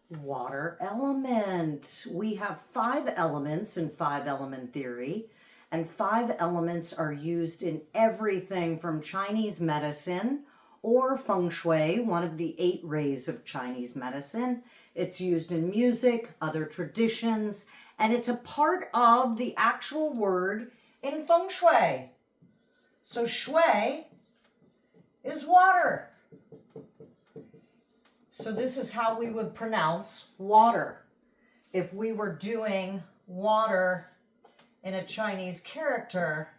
Water element. We have 5 elements in 5-element theory, and 5 elements are used in everything from Chinese medicine or Feng Shui, one of the 8 rays of Chinese medicine. It's used in music, other traditions, and it's a part of the actual word in Feng Shui. So Shui is water. So this is how we would pronounce water. If we were doing water in a Chinese character,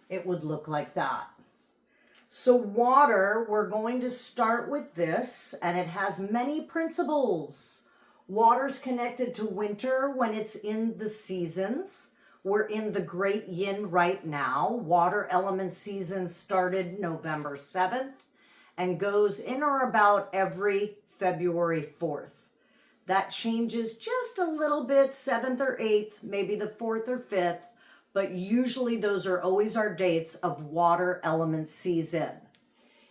it would look like that. So water, we're going to start with this, and it has many principles. Water's connected to winter when it's in the seasons. We're in the Great Yin right now. Water element season started November 7th. And goes in or about every February 4th. That changes just a little bit, 7th or 8th, maybe the 4th or 5th, but usually those are always our dates of water element season.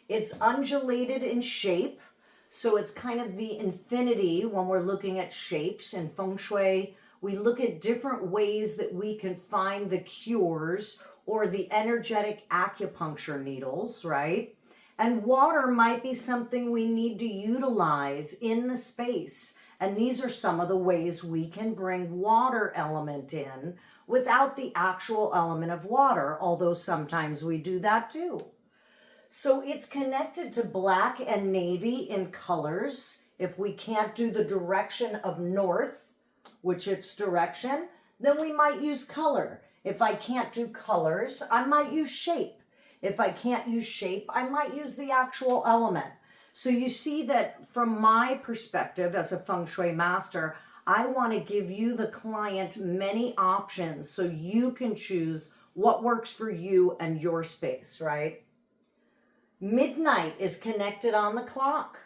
It's undulated in shape, so it's kind of the infinity when we're looking at shapes. In Feng Shui, we look at different ways that we can find the cures or the energetic acupuncture needles, right? And water might be something we need to utilize in the space. And these are some of the ways we can bring water element in without the actual element of water, although sometimes we do that too. So it's connected to black and navy in colors. If we can't do the direction of north, which its direction, then we might use color. If I can't do colors, I might use shape. If I can't use shape, I might use the actual element. So you see that from my perspective as a Feng Shui master, I want to give you, the client, many options so you can choose what works for you and your space, right? Midnight is connected on the clock.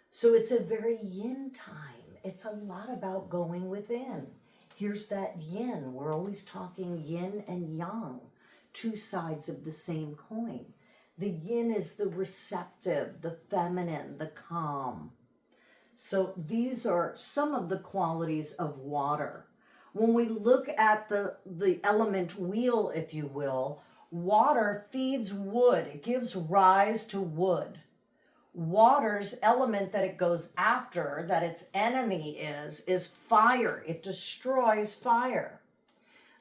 So it's a very yin time. It's a lot about going within. Here's that yin. We're always talking yin and yang. 2 sides of the same coin. The yin is the receptive, the feminine, the calm. So these are some of the qualities of water. When we look at the element wheel, if you will, water feeds wood. It gives rise to wood. Water's element that it goes after, that its enemy is fire. It destroys fire.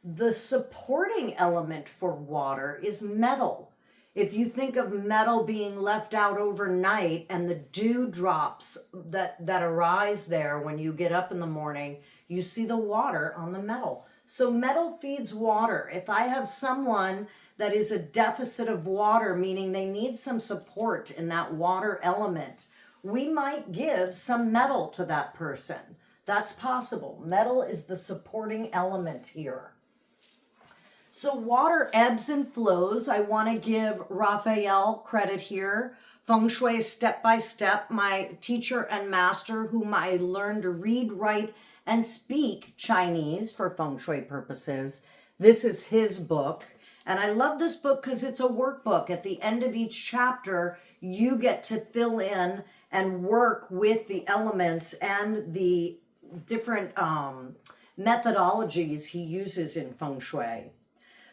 The supporting element for water is metal. If you think of metal being left out overnight and the dew drops that arise there when you get up in the morning, you see the water on the metal. So metal feeds water. If I have someone that is a deficit of water, meaning they need some support in that water element, we might give some metal to that person. That's possible. Metal is the supporting element here. So water ebbs and flows. I want to give Raphael credit here. Feng Shui step by step, my teacher and master, whom I learned to read, write, and speak Chinese for Feng Shui purposes. This is his book. And I love this book because it's a workbook. At the end of each chapter, you get to fill in and work with the elements and the different methodologies he uses in Feng Shui.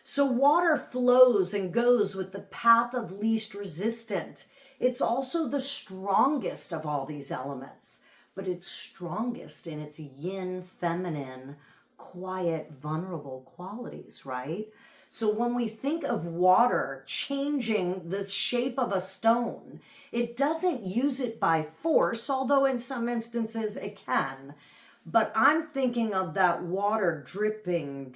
So water flows and goes with the path of least resistance. It's also the strongest of all these elements, but it's strongest in its yin, feminine, quiet, vulnerable qualities, right? So when we think of water changing the shape of a stone, it doesn't use it by force, although in some instances it can. But I'm thinking of that water dripping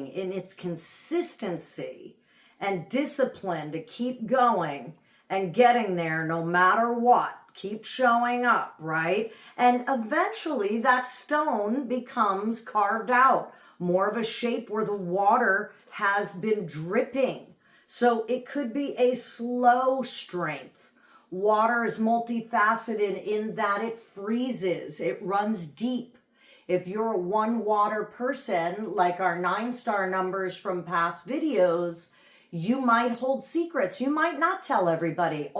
in its consistency and discipline to keep going and getting there no matter what. Keep showing up, right? And eventually that stone becomes carved out, more of a shape where the water has been dripping. So it could be a slow strength. Water is multifaceted in that it freezes, it runs deep. If you're a 1 water person, like our 9-star numbers from past videos, you might hold secrets. You might not tell everybody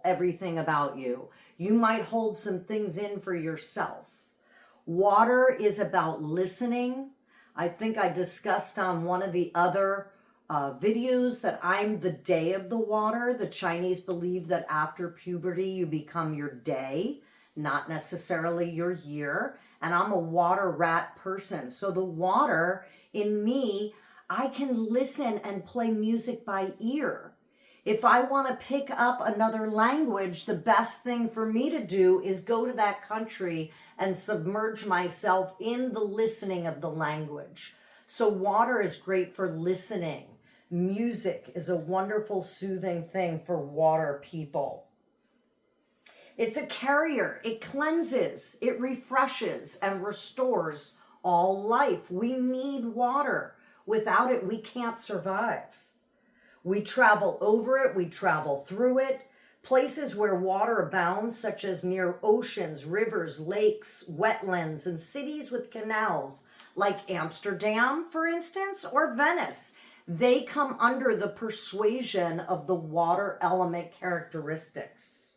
everything about you. You might hold some things in for yourself. Water is about listening. I think I discussed on one of the other videos that I'm the day of the water. The Chinese believe that after puberty, you become your day, not necessarily your year. And I'm a water rat person. So the water in me, I can listen and play music by ear. If I want to pick up another language, the best thing for me to do is go to that country and submerge myself in the listening of the language. So water is great for listening. Music is a wonderful, soothing thing for water people. It's a carrier. It cleanses, it refreshes, and restores all life. We need water. Without it, we can't survive. We travel over it, we travel through it. Places where water abounds, such as near oceans, rivers, lakes, wetlands, and cities with canals, like Amsterdam, for instance, or Venice, they come under the persuasion of the water element characteristics.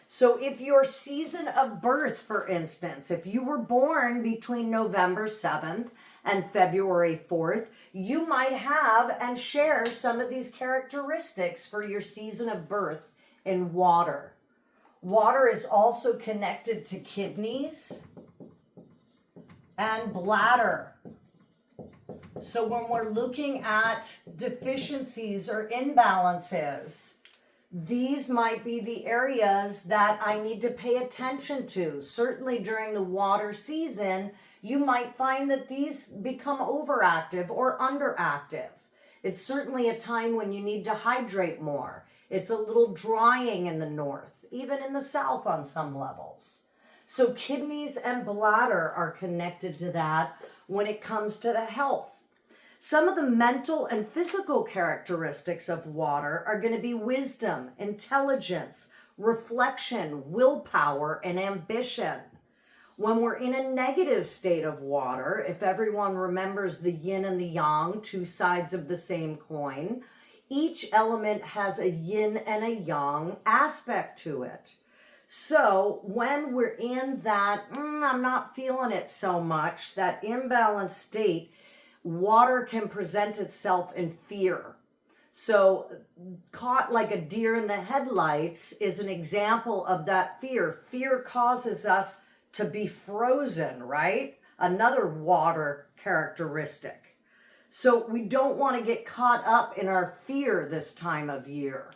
So if your season of birth, for instance, if you were born between November 7th and February 4th, you might have and share some of these characteristics for your season of birth in water. Water is also connected to kidneys and bladder. So when we're looking at deficiencies or imbalances, these might be the areas that I need to pay attention to. Certainly during the water season, you might find that these become overactive or underactive. It's certainly a time when you need to hydrate more. It's a little drying in the north, even in the south on some levels. So kidneys and bladder are connected to that when it comes to the health. Some of the mental and physical characteristics of water are going to be wisdom, intelligence, reflection, willpower, and ambition. When we're in a negative state of water, if everyone remembers the yin and the yang, two sides of the same coin, each element has a yin and a yang aspect to it. So when we're in that, I'm not feeling it so much, that imbalanced state, water can present itself in fear. So caught like a deer in the headlights is an example of that fear. Fear causes us to be frozen, right? Another water characteristic. So we don't want to get caught up in our fear this time of year.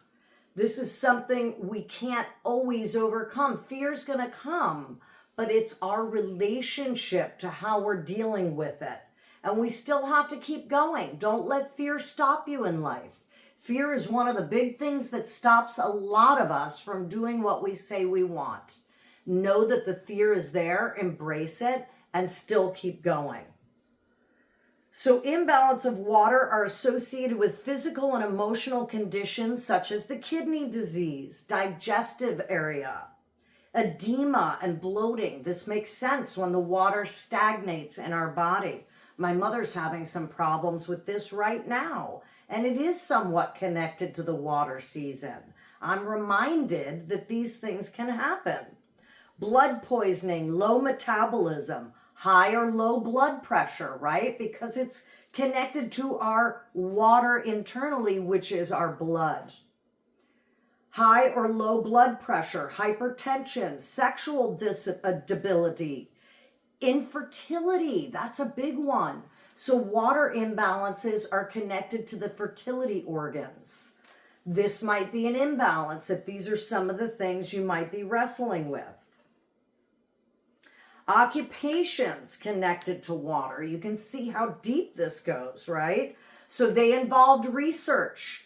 This is something we can't always overcome. Fear's going to come, but it's our relationship to how we're dealing with it. And we still have to keep going. Don't let fear stop you in life. Fear is one of the big things that stops a lot of us from doing what we say we want. Know that the fear is there, embrace it, and still keep going. So imbalance of water are associated with physical and emotional conditions such as the kidney disease, digestive area, edema, and bloating. This makes sense when the water stagnates in our body. My mother's having some problems with this right now, and it is somewhat connected to the water season. I'm reminded that these things can happen. Blood poisoning, low metabolism, high or low blood pressure, right? Because it's connected to our water internally, which is our blood. High or low blood pressure, hypertension, sexual disability, infertility, that's a big one. So water imbalances are connected to the fertility organs. This might be an imbalance if these are some of the things you might be wrestling with. Occupations connected to water. You can see how deep this goes, right? So they involved research.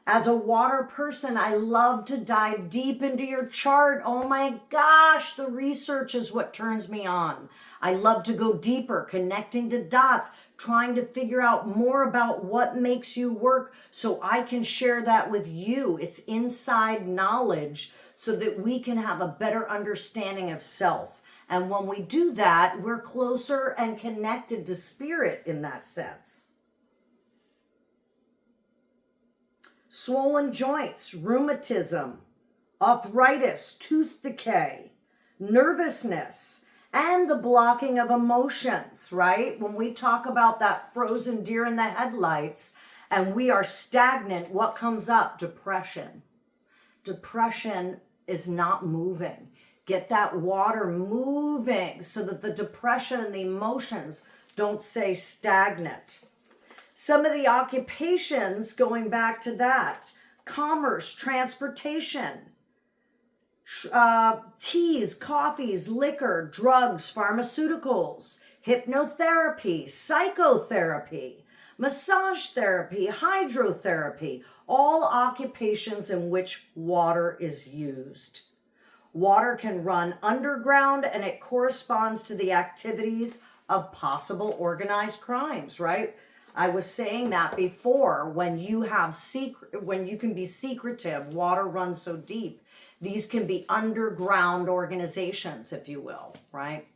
As a water person, I love to dive deep into your chart. Oh my gosh, the research is what turns me on. I love to go deeper, connecting the dots, trying to figure out more about what makes you work so I can share that with you. It's inside knowledge so that we can have a better understanding of self. And when we do that, we're closer and connected to spirit in that sense. Swollen joints, rheumatism, arthritis, tooth decay, nervousness, and the blocking of emotions, right? When we talk about that frozen deer in the headlights and we are stagnant, what comes up? Depression. Depression is not moving. Get that water moving so that the depression and the emotions don't stay stagnant. Some of the occupations, going back to that, commerce, transportation, teas, coffees, liquor, drugs, pharmaceuticals, hypnotherapy, psychotherapy, massage therapy, hydrotherapy, all occupations in which water is used. Water can run underground and it corresponds to the activities of possible organized crimes, right? I was saying that before, when you can be secretive, water runs so deep. These can be underground organizations, if you will, right?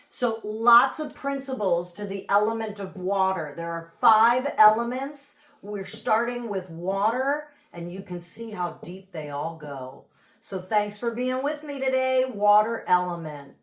So lots of principles to the element of water. There are 5 elements. We're starting with water, and you can see how deep they all go. So thanks for being with me today, water element.